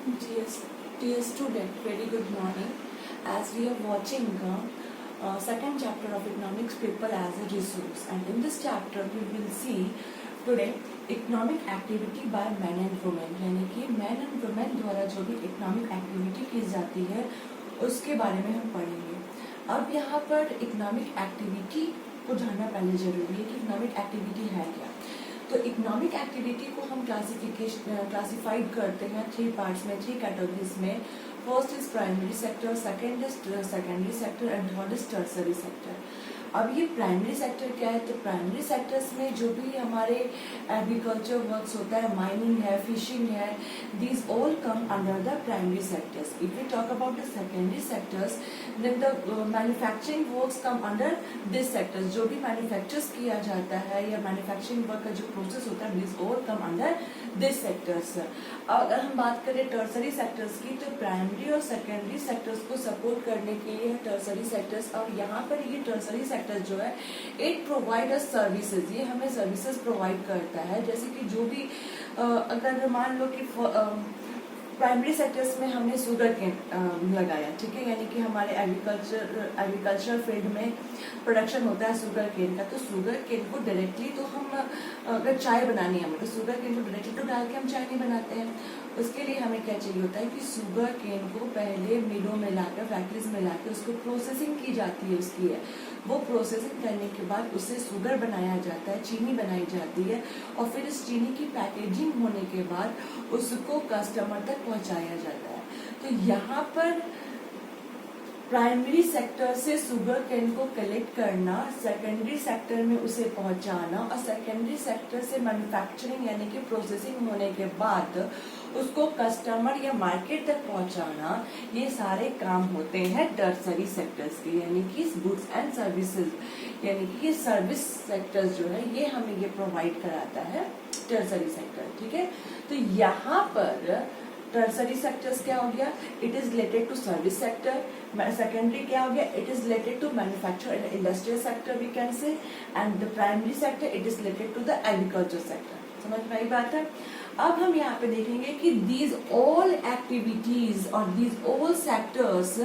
Dear student, very good morning. As we are watching second chapter of economics, people as a resource, and in this chapter we will see today economic activity by men and women, यानी कि men and women द्वारा जो भी economic activity की जाती है उसके बारे में हम पढ़ेंगे। अब यहाँ पर economic activity को जानना पहले जरूरी है कि economic activity है क्या। तो इकोनॉमिक एक्टिविटी को हम क्लासिफाइड करते हैं 3 पार्ट्स में, 3 कैटेगरीज में। First is primary sector, second is secondary sector and third is tertiary sector. अब ये प्राइमरी सेक्टर क्या है? तो प्राइमरी सेक्टर्स में जो भी हमारे एग्रीकल्चर वर्क्स होता है, माइनिंग है, फिशिंग है, these all come under the primary sectors. If we talk about the secondary sectors, then the manufacturing works come under this sectors. जो भी मैन्युफैक्चर्स किया जाता है या मैन्युफैक्चरिंग वर्क का जो प्रोसेस होता है, these all come under this sectors. अगर हम बात करें टर्सरी सेक्टर्स की, तो प्राइमरी और सेकेंडरी सेक्टर्स को सपोर्ट करने के लिए टर्सरी सेक्टर्स। और यहाँ पर ये टर्सरी सेक्टर जो है, इट प्रोवाइड अस सर्विसेज, ये हमें सर्विसेज प्रोवाइड करता है। जैसे कि जो भी अगर मान लो कि प्राइमरी सेक्टर्स में हमने शुगर केन लगाया, ठीक है, यानी कि हमारे एग्रीकल्चर फील्ड में प्रोडक्शन होता है शुगर केन का। तो शुगर केन को डायरेक्टली तो हम अगर चाय बनानी है हमें, तो शुगर केन को डायरेक्टली तो डाल के हम चाय नहीं बनाते हैं। उसके लिए हमें क्या चाहिए होता है कि शुगर केन को पहले मिलों में लाकर, फैक्ट्रीज में लाकर उसको प्रोसेसिंग की जाती है उसकी है। वो प्रोसेसिंग करने के बाद उससे शुगर बनाया जाता है, चीनी बनाई जाती है, और फिर इस चीनी की पैकेजिंग होने के बाद उसको कस्टमर तक पहुंचाया जाता है। तो यहाँ पर प्राइमरी सेक्टर से शुगर केन को कलेक्ट करना, सेकेंडरी सेक्टर में उसे पहुंचाना, और सेकेंडरी सेक्टर से मैन्युफैक्चरिंग यानी कि प्रोसेसिंग होने के बाद उसको कस्टमर या मार्केट तक पहुंचाना, ये सारे काम होते हैं टर्सरी सेक्टर्स के, यानी कि गुड्स एंड सर्विसेज, यानी कि ये सर्विस सेक्टर्स जो है ये हमें ये प्रोवाइड कराता है टर्सरी सेक्टर, ठीक है। तो यहाँ पर टर्सरी सेक्टर्स क्या हो गया? It is related to service sector. Secondary क्या हो गया? It is related to manufacture and industrial sector we can say, and the primary sector it is related to the agriculture sector. समझ में आई बात है? अब हम यहाँ पे देखेंगे कि दीज ऑल एक्टिविटीज और these all sectors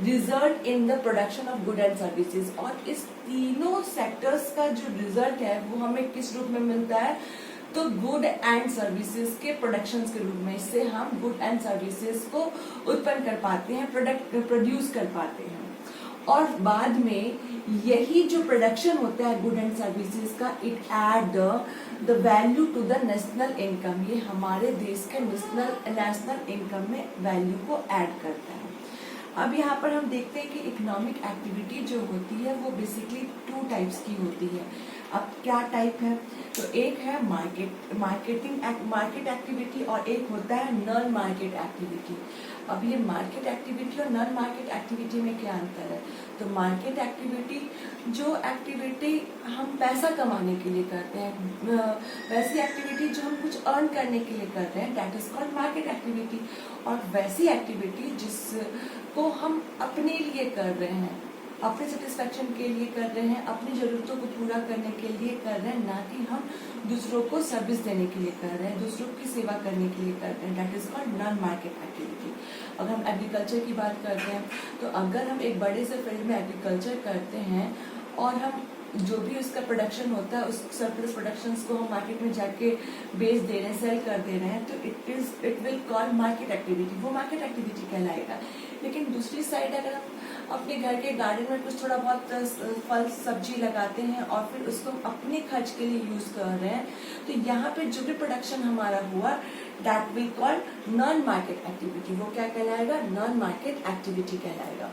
result in the production of good and services. और इस तीनों सेक्टर्स का जो रिजल्ट है वो हमें किस रूप में मिलता है? तो गुड एंड सर्विसेज के प्रोडक्शन के रूप में। इससे हम गुड एंड सर्विसेज को उत्पन्न कर पाते हैं, प्रोड्यूस कर पाते हैं, और बाद में यही जो प्रोडक्शन होता है गुड एंड सर्विसेज का, it add the value to the national income. ये हमारे देश के नेशनल इनकम में वैल्यू को ऐड करता है। अब यहाँ पर हम देखते हैं कि इकोनॉमिक एक्टिविटी जो होती है वो बेसिकली 2 टाइप्स की होती है। अब क्या टाइप है? तो एक है मार्केट एक्टिविटी, और एक होता है नॉन मार्केट एक्टिविटी। अब ये मार्केट एक्टिविटी और नॉन मार्केट एक्टिविटी में क्या अंतर है? तो मार्केट एक्टिविटी, जो एक्टिविटी हम पैसा कमाने के लिए करते हैं, वैसी एक्टिविटी जो हम कुछ अर्न करने के लिए कर रहे हैं, that is called market activity. और वैसी एक्टिविटी जिसको हम अपने लिए कर रहे हैं, अपने सेटिस्फेक्शन के लिए कर रहे हैं, अपनी जरूरतों को पूरा करने के लिए कर रहे हैं, ना कि हम दूसरों को सर्विस देने के लिए कर रहे हैं, दूसरों की सेवा करने के लिए कर रहे हैं, that is called non market activity. अगर हम एग्रीकल्चर की बात करते हैं, तो अगर हम एक बड़े से फील्ड में एग्रीकल्चर करते हैं और हम जो भी उसका प्रोडक्शन होता है, उस सरप्लस प्रोडक्शंस को हम मार्केट में जाके बेच दे रहे हैं, सेल कर दे रहे हैं, तो it will call market activity, वो मार्केट एक्टिविटी कहलाएगा। लेकिन दूसरी साइड अगर हम अपने घर के गार्डन में कुछ थोड़ा बहुत फल सब्जी लगाते हैं और फिर उसको अपने खर्च के लिए यूज कर रहे हैं, तो यहाँ पे जो भी प्रोडक्शन हमारा हुआ, that will call non market activity. वो क्या कहलाएगा? नॉन मार्केट एक्टिविटी कहलाएगा।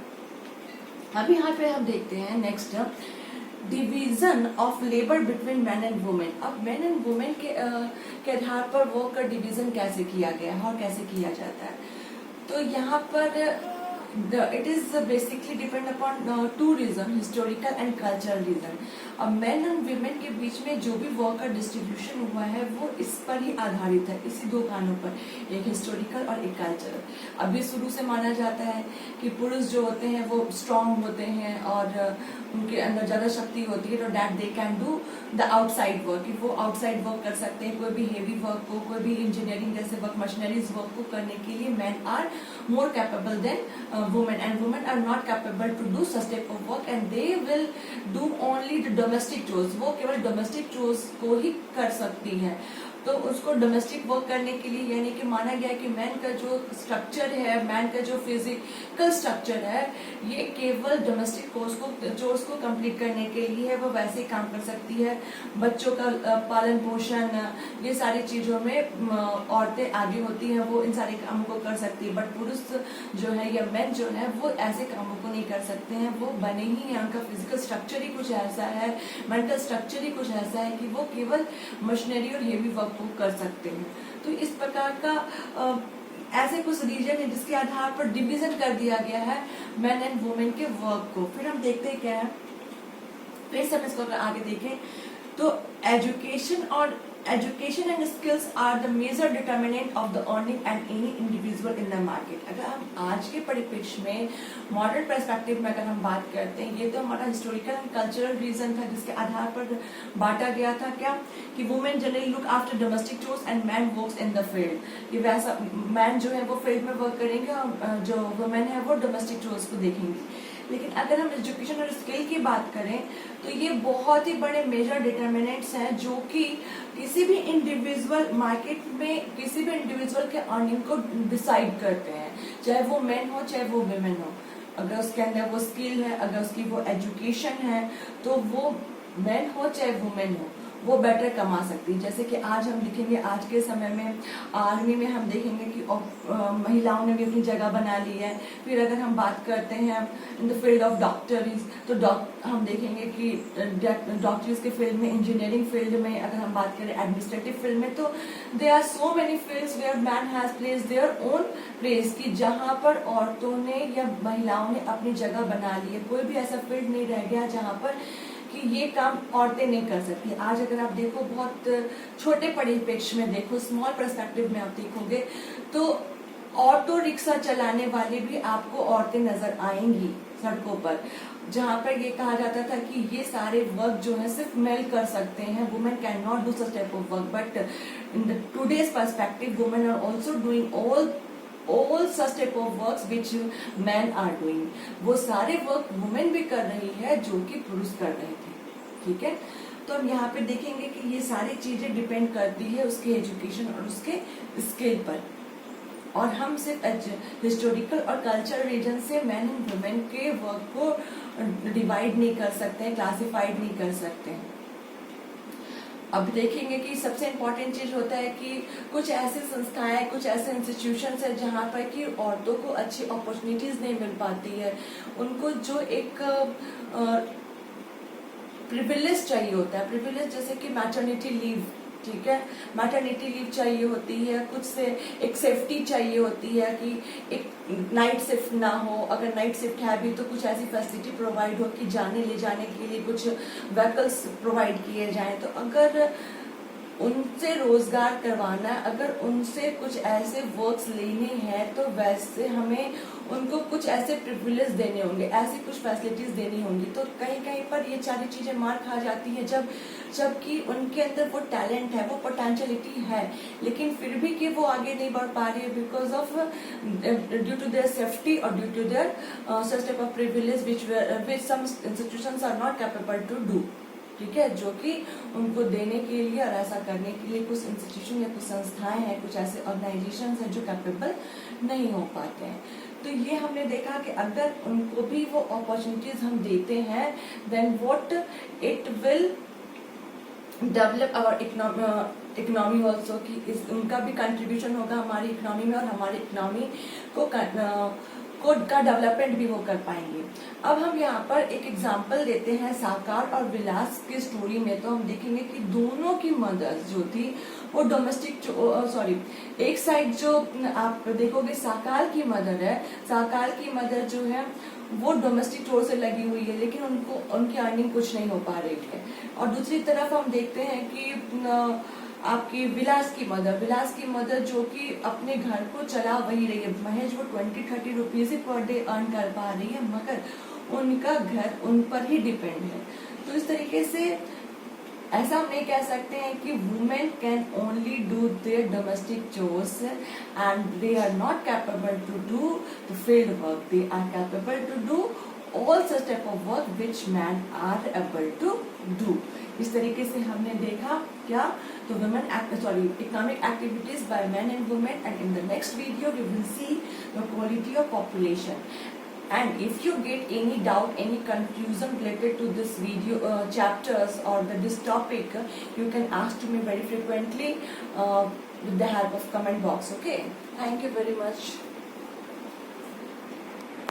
अब यहाँ पे हम देखते हैं next division of labour between man and women. अब मैन एंड वुमेन के आधार पर वर्क का डिवीजन कैसे किया गया है और कैसे किया जाता है? तो यहाँ पर it is basically depend upon two reason, historical and cultural reason. अब मेन एंड वीमेन के बीच में जो भी वर्क का डिस्ट्रीब्यूशन हुआ है वो इस पर ही आधारित है, इसी दो कारणों पर, एक हिस्टोरिकल और एक कल्चरल। अभी शुरू से माना जाता है कि पुरुष जो होते हैं वो स्ट्रांग होते हैं और उनके अंदर ज्यादा शक्ति होती है, तो that they can do the outside work, कि वो आउटसाइड वर्क कर सकते हैं, कोई भी हेवी वर्क को, कोई भी इंजीनियरिंग जैसे वर्क, मशीनरीज वर्क को करने के लिए man are more capable than women, and women are not capable to do such type of work and they will do only the domestic chores. वो केवल डोमेस्टिक चोर्स को ही कर सकती हैं। तो उसको डोमेस्टिक वर्क करने के लिए यानी कि माना गया कि मैन का जो स्ट्रक्चर है, मैन का जो फिजिकल स्ट्रक्चर है, ये केवल डोमेस्टिक चोर्स को कंप्लीट करने के लिए है, वो वैसे ही काम कर सकती है। बच्चों का पालन पोषण, ये सारी चीजों में औरतें आगे होती हैं, वो इन सारे कामों को कर सकती है। बट पुरुष जो है या मैन जो है वो ऐसे कामों को नहीं कर सकते हैं, वो बने ही हैं, उनका फिजिकल स्ट्रक्चर ही कुछ ऐसा है, मेंटल स्ट्रक्चर ही कुछ ऐसा है कि वो केवल मशीनरी और हेवी वर्क को कर सकते हैं। तो इस प्रकार का ऐसे कुछ रीजन है जिसके आधार पर डिवीजन कर दिया गया है मेन एंड वुमेन के वर्क को। फिर हम देखते हैं क्या है, फिर से हम इसको अगर आगे देखें तो education and skills are the major determinant of the earning and any individual in the market. अगर हम आज के परिप्रेक्ष्य में मॉडर्न पर्सपेक्टिव में अगर हम बात करते हैं, ये तो हमारा हिस्टोरिकल एंड कल्चरल रीजन था जिसके आधार पर बांटा गया था क्या, कि women generally look after domestic chores and man works in the field. ये वैसा मैन जो है वो फील्ड में वर्क करेंगे और जो वुमेन है वो डोमेस्टिक चोर्स को देखेंगी। लेकिन अगर हम एजुकेशन और स्किल की बात करें तो ये बहुत ही बड़े मेजर डिटर्मिनेंट्स हैं जो कि किसी भी इंडिविजुअल मार्केट में किसी भी इंडिविजुअल के अर्निंग को डिसाइड करते हैं, चाहे वो मैन हो चाहे वो वुमेन हो। अगर उसके अंदर वो स्किल है, अगर उसकी वो एजुकेशन है, तो वो मैन हो चाहे वुमेन हो, वो बेटर कमा सकती है। जैसे कि आज हम देखेंगे, आज के समय में आर्मी में हम देखेंगे कि महिलाओं ने भी अपनी जगह बना ली है। फिर अगर हम बात करते हैं इन द फील्ड ऑफ डॉक्टरीज, तो हम देखेंगे कि डॉक्टरीज के फील्ड में, इंजीनियरिंग फील्ड में, अगर हम बात करें एडमिनिस्ट्रेटिव फील्ड में, तो there are so many fields where man has place their own place, कि जहां पर औरतों ने या महिलाओं ने अपनी जगह बना ली है। कोई भी ऐसा फील्ड नहीं रह गया जहां पर कि ये काम औरतें नहीं कर सकती। आज अगर आप देखो, बहुत छोटे परिप्रेक्ष्य में देखो, स्मॉल पर्सपेक्टिव में आप देखोगे तो ऑटो रिक्शा चलाने वाले भी आपको औरतें नजर आएंगी सड़कों पर, जहां पर ये कहा जाता था कि ये सारे वर्क जो है सिर्फ मेल कर सकते हैं, women can not do such type of work. But in the today's perspective women are also doing all such type of works which men are doing। वो सारे वर्क वुमेन भी कर रही है जो कि पुरुष कर रहे थे। ठीक है, तो हम यहाँ पे देखेंगे कि ये सारी चीजें डिपेंड करती है उसके एजुकेशन और उसके स्किल पर, और हम सिर्फ हिस्टोरिकल और कल्चरल रीजन से मैन एंड वुमेन के वर्क को डिवाइड नहीं कर सकते हैं, क्लासिफाइड नहीं कर सकते हैं। अब देखेंगे कि सबसे इम्पोर्टेंट चीज होता है कि कुछ ऐसे संस्थाएं, कुछ ऐसे इंस्टीट्यूशंस है जहां पर कि औरतों को अच्छी अपॉर्चुनिटीज नहीं मिल पाती है। उनको जो एक प्रिविलेज चाहिए होता है, प्रिविलेज जैसे कि मैटरनिटी लीव, ठीक है, मैटरनिटी लीव चाहिए होती है, कुछ से एक सेफ्टी चाहिए होती है कि एक नाइट शिफ्ट ना हो, अगर नाइट शिफ्ट है भी तो कुछ ऐसी फैसिलिटी प्रोवाइड हो कि जाने ले जाने के लिए कुछ व्हीकल्स प्रोवाइड किए जाएं। तो अगर उनसे रोजगार करवाना, अगर उनसे कुछ ऐसे वर्क्स लेने हैं तो वैसे हमें उनको कुछ ऐसे प्रिविलेज देने होंगे, ऐसी कुछ फैसिलिटीज देनी होंगी। तो कहीं कहीं पर ये सारी चीजें मार खा जाती है जबकि उनके अंदर वो टैलेंट है, वो पोटेंशियलिटी है, लेकिन फिर भी कि वो आगे नहीं बढ़ पा रही है because of due to their safety और due to their such type of privilege which some institutions are not capable to do. ठीक है, जो कि उनको देने के लिए और ऐसा करने के लिए कुछ इंस्टीट्यूशन या कुछ संस्थाएं हैं, कुछ ऐसे ऑर्गेनाइजेशन हैं जो कैपेबल नहीं हो पाते हैं। तो ये हमने देखा कि अगर उनको भी वो अपॉर्चुनिटीज हम देते हैं, then what it will develop our economy also, कि उनका भी कंट्रीब्यूशन होगा हमारी इकोनॉमी में और हमारी इकोनॉमी को खुद का डेवलपमेंट भी वो कर पाएंगे। अब हम यहाँ पर एक एग्जांपल लेते हैं साकार और विलास की स्टोरी में। तो हम देखेंगे कि दोनों की मदर्स जो थी वो डोमेस्टिक एक साइड जो आप देखोगे साकार की मदर है, साकार की मदर जो है वो डोमेस्टिक चोर से लगी हुई है, लेकिन उनको उनकी अर्निंग कुछ नहीं हो पा रही है। और दूसरी तरफ हम देखते हैं कि आपकी विलास की मदर जो कि अपने घर को चला वही रही है, महज वो 20-30 रुपीज ही पर डे अर्न कर पा रही है, मगर उनका घर उन पर ही डिपेंड है। तो इस तरीके से ऐसा हम नहीं कह सकते हैं कि women can only do their domestic chores and they are not capable to do the field work, they are capable to do all such type of work which men are able to do। इस तरीके से हमने देखा क्या, तो economic activities by men and women, and in the next video we will see the quality of population। And if you get any doubt, any confusion related to this video chapters or this topic, you can ask to me very frequently with the help of comment box. Okay, thank you very much.